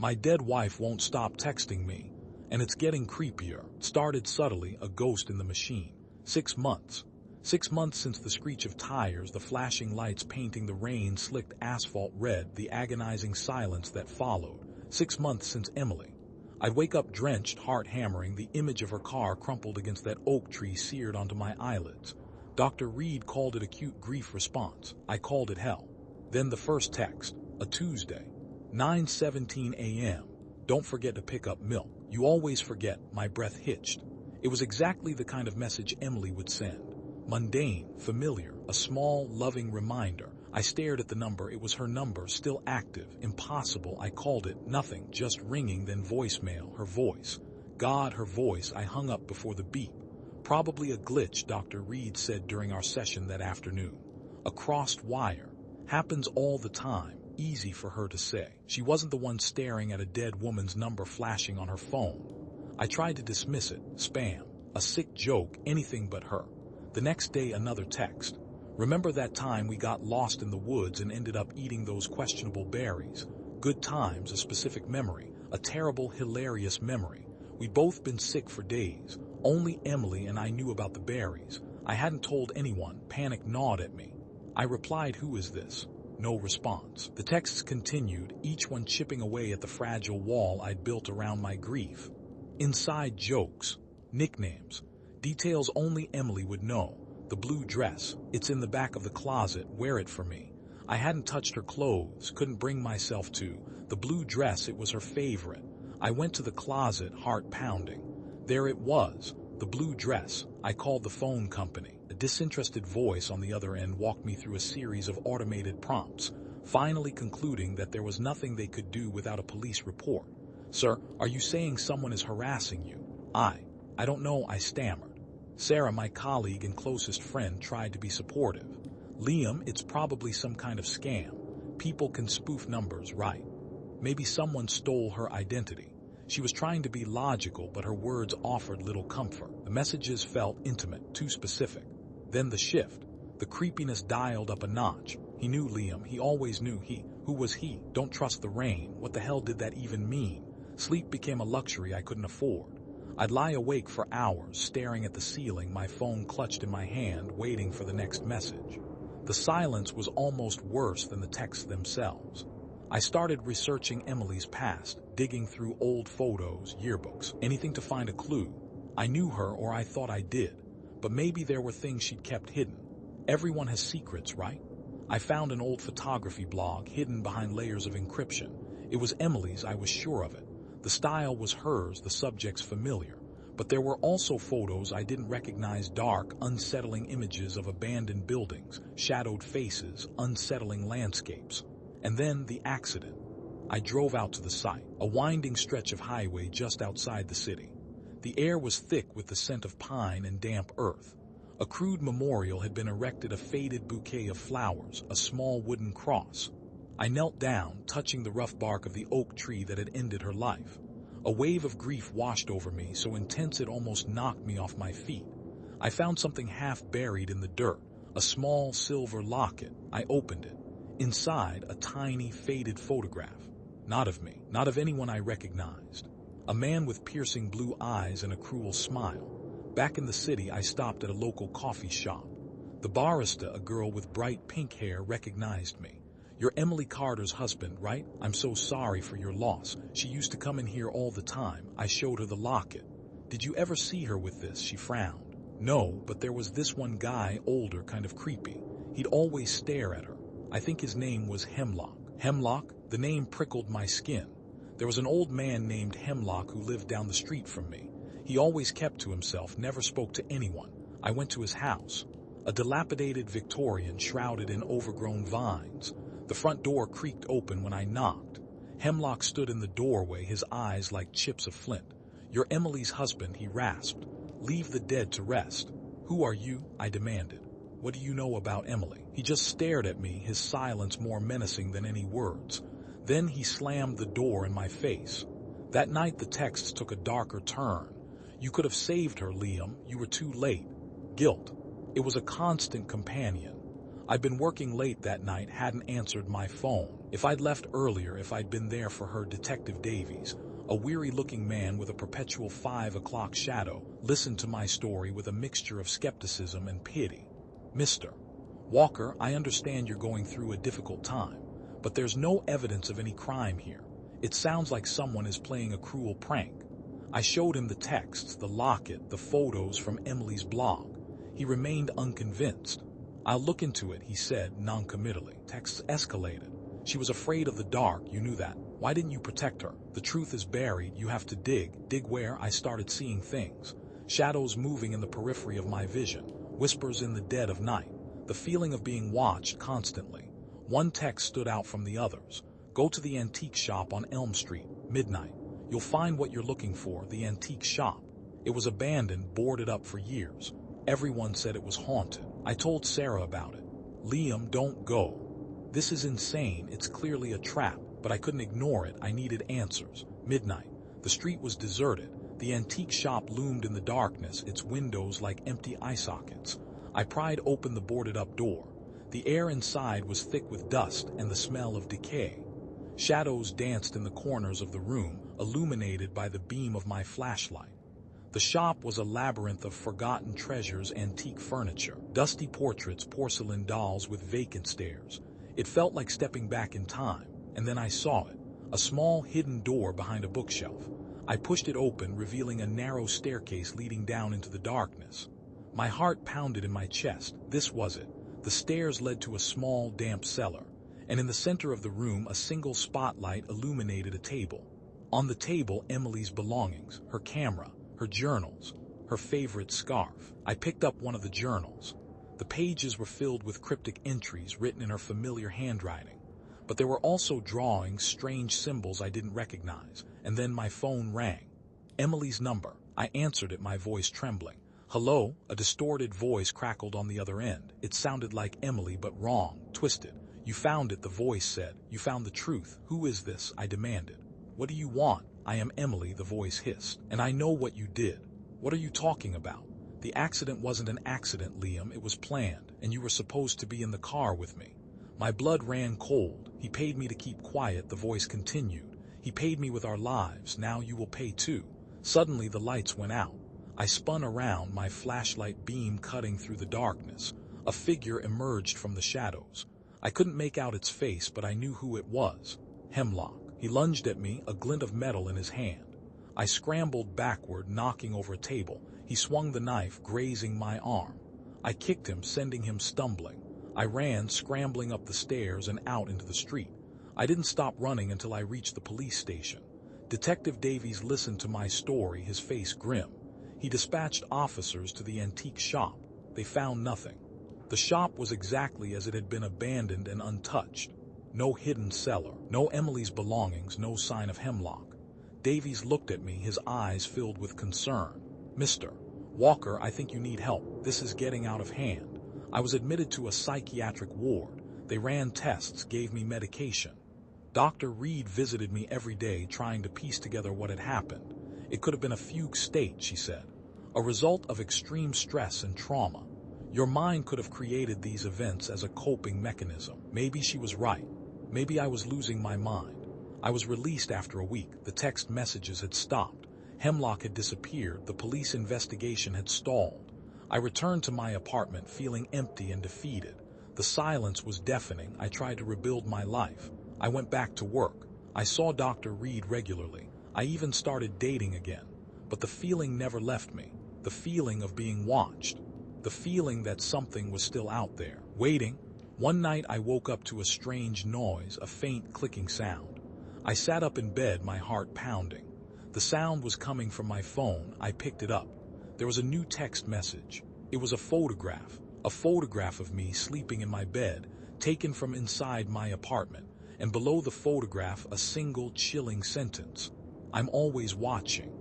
My dead wife won't stop texting me, and it's getting creepier. Started subtly, a ghost in the machine. 6 months. 6 months since the screech of tires, the flashing lights painting the rain-slicked asphalt red, the agonizing silence that followed. 6 months since Emily. I'd wake up drenched, heart hammering, the image of her car crumpled against that oak tree seared onto my eyelids. Dr. Reed called it acute grief response. I called it hell. Then the first text, a Tuesday, 9:17 a.m. Don't forget to pick up milk. You always forget. My breath hitched. It was exactly the kind of message Emily would send. Mundane, familiar, a small, loving reminder. I stared at the number. It was her number, still active. Impossible. I called it. Nothing, just ringing, then voicemail. Her voice. God, her voice. I hung up before the beep. Probably a glitch, Dr. Reed said during our session that afternoon. A crossed wire. Happens all the time. Easy for her to say. She wasn't the one staring at a dead woman's number flashing on her phone. I tried to dismiss it. Spam. A sick joke. Anything but her. The next day, another text. Remember that time we got lost in the woods and ended up eating those questionable berries? Good times, a specific memory, a terrible, hilarious memory. We'd both been sick for days. Only Emily and I knew about the berries. I hadn't told anyone. Panic gnawed at me. I replied, "Who is this?" No response. The texts continued, each one chipping away at the fragile wall I'd built around my grief. Inside jokes, nicknames, details only Emily would know. The blue dress, it's in the back of the closet, wear it for me. I hadn't touched her clothes, couldn't bring myself to. The blue dress, it was her favorite. I went to the closet, heart pounding. There it was, the blue dress. I called the phone company. A disinterested voice on the other end walked me through a series of automated prompts, finally concluding that there was nothing they could do without a police report. "Sir, are you saying someone is harassing you?" I don't know, I stammered. Sarah, my colleague and closest friend, tried to be supportive. "Liam, it's probably some kind of scam. People can spoof numbers, right? Maybe someone stole her identity." She was trying to be logical, but her words offered little comfort. The messages felt intimate, too specific. Then the shift. The creepiness dialed up a notch. He knew Liam. He always knew. Who was he? Don't trust the rain. What the hell did that even mean? Sleep became a luxury I couldn't afford. I'd lie awake for hours, staring at the ceiling, my phone clutched in my hand, waiting for the next message. The silence was almost worse than the texts themselves. I started researching Emily's past, digging through old photos, yearbooks, anything to find a clue. I knew her, or I thought I did, but maybe there were things she'd kept hidden. Everyone has secrets, right? I found an old photography blog hidden behind layers of encryption. It was Emily's, I was sure of it. The style was hers, the subjects familiar. But there were also photos I didn't recognize, dark, unsettling images of abandoned buildings, shadowed faces, unsettling landscapes. And then the accident. I drove out to the site, a winding stretch of highway just outside the city. The air was thick with the scent of pine and damp earth. A crude memorial had been erected, a faded bouquet of flowers, a small wooden cross. I knelt down, touching the rough bark of the oak tree that had ended her life. A wave of grief washed over me, so intense it almost knocked me off my feet. I found something half buried in the dirt, a small silver locket. I opened it. Inside, a tiny, faded photograph. Not of me, not of anyone I recognized. A man with piercing blue eyes and a cruel smile. Back in the city, I stopped at a local coffee shop. The barista, a girl with bright pink hair, recognized me. "You're Emily Carter's husband, right? I'm so sorry for your loss. She used to come in here all the time." I showed her the locket. "Did you ever see her with this?" She frowned. "No, but there was this one guy, older, kind of creepy. He'd always stare at her. I think his name was Hemlock." Hemlock? The name prickled my skin. There was an old man named Hemlock who lived down the street from me. He always kept to himself, never spoke to anyone. I went to his house. A dilapidated Victorian shrouded in overgrown vines. The front door creaked open when I knocked. Hemlock stood in the doorway, his eyes like chips of flint. "You're Emily's husband," he rasped. "Leave the dead to rest." "Who are you?" I demanded. "What do you know about Emily?" He just stared at me, his silence more menacing than any words. Then he slammed the door in my face. That night the texts took a darker turn. "You could have saved her, Liam. You were too late." Guilt. It was a constant companion. I'd been working late that night, hadn't answered my phone. If I'd left earlier, if I'd been there for her, Detective Davies, a weary-looking man with a perpetual 5 o'clock shadow, listened to my story with a mixture of skepticism and pity. "Mr. Walker, I understand you're going through a difficult time, but there's no evidence of any crime here. It sounds like someone is playing a cruel prank." I showed him the texts, the locket, the photos from Emily's blog. He remained unconvinced. "I'll look into it," he said noncommittally. Texts escalated. "She was afraid of the dark, you knew that. Why didn't you protect her? The truth is buried, you have to dig." Dig where? I started seeing things. Shadows moving in the periphery of my vision. Whispers in the dead of night. The feeling of being watched constantly. One text stood out from the others. "Go to the antique shop on Elm Street, midnight. You'll find what you're looking for." The antique shop. It was abandoned, boarded up for years. Everyone said it was haunted. I told Sarah about it. "Liam, don't go. This is insane, it's clearly a trap." But I couldn't ignore it, I needed answers. Midnight. The street was deserted. The antique shop loomed in the darkness, its windows like empty eye sockets. I pried open the boarded-up door. The air inside was thick with dust and the smell of decay. Shadows danced in the corners of the room, illuminated by the beam of my flashlight. The shop was a labyrinth of forgotten treasures, antique furniture, dusty portraits, porcelain dolls with vacant stares. It felt like stepping back in time, and then I saw it, a small hidden door behind a bookshelf. I pushed it open, revealing a narrow staircase leading down into the darkness. My heart pounded in my chest. This was it. The stairs led to a small, damp cellar, and in the center of the room a single spotlight illuminated a table. On the table, Emily's belongings, her camera, her journals, her favorite scarf. I picked up one of the journals. The pages were filled with cryptic entries written in her familiar handwriting. But there were also drawings, strange symbols I didn't recognize. And then my phone rang. Emily's number. I answered it, my voice trembling. "Hello?" A distorted voice crackled on the other end. It sounded like Emily, but wrong, twisted. "You found it," the voice said. "You found the truth. Who is this?" I demanded. "What do you want?" "I am Emily," the voice hissed. "And I know what you did." "What are you talking about?" "The accident wasn't an accident, Liam. It was planned, and you were supposed to be in the car with me." My blood ran cold. "He paid me to keep quiet," the voice continued. "He paid me with our lives. Now you will pay too." Suddenly the lights went out. I spun around, my flashlight beam cutting through the darkness. A figure emerged from the shadows. I couldn't make out its face, but I knew who it was. Hemlock. He lunged at me, a glint of metal in his hand. I scrambled backward, knocking over a table. He swung the knife, grazing my arm. I kicked him, sending him stumbling. I ran, scrambling up the stairs and out into the street. I didn't stop running until I reached the police station. Detective Davies listened to my story, his face grim. He dispatched officers to the antique shop. They found nothing. The shop was exactly as it had been, abandoned and untouched. No hidden cellar, no Emily's belongings, no sign of Hemlock. Davies looked at me, his eyes filled with concern. "Mr. Walker, I think you need help. This is getting out of hand." I was admitted to a psychiatric ward. They ran tests, gave me medication. Dr. Reed visited me every day, trying to piece together what had happened. "It could have been a fugue state," she said. "A result of extreme stress and trauma. Your mind could have created these events as a coping mechanism." Maybe she was right. Maybe I was losing my mind. I was released after a week. The text messages had stopped. Hemlock had disappeared. The police investigation had stalled. I returned to my apartment, feeling empty and defeated. The silence was deafening. I tried to rebuild my life. I went back to work. I saw Dr. Reed regularly. I even started dating again. But the feeling never left me. The feeling of being watched. The feeling that something was still out there, waiting. One night I woke up to a strange noise, a faint clicking sound. I sat up in bed, my heart pounding. The sound was coming from my phone. I picked it up. There was a new text message. It was a photograph of me sleeping in my bed, taken from inside my apartment, and below the photograph a single chilling sentence. "I'm always watching."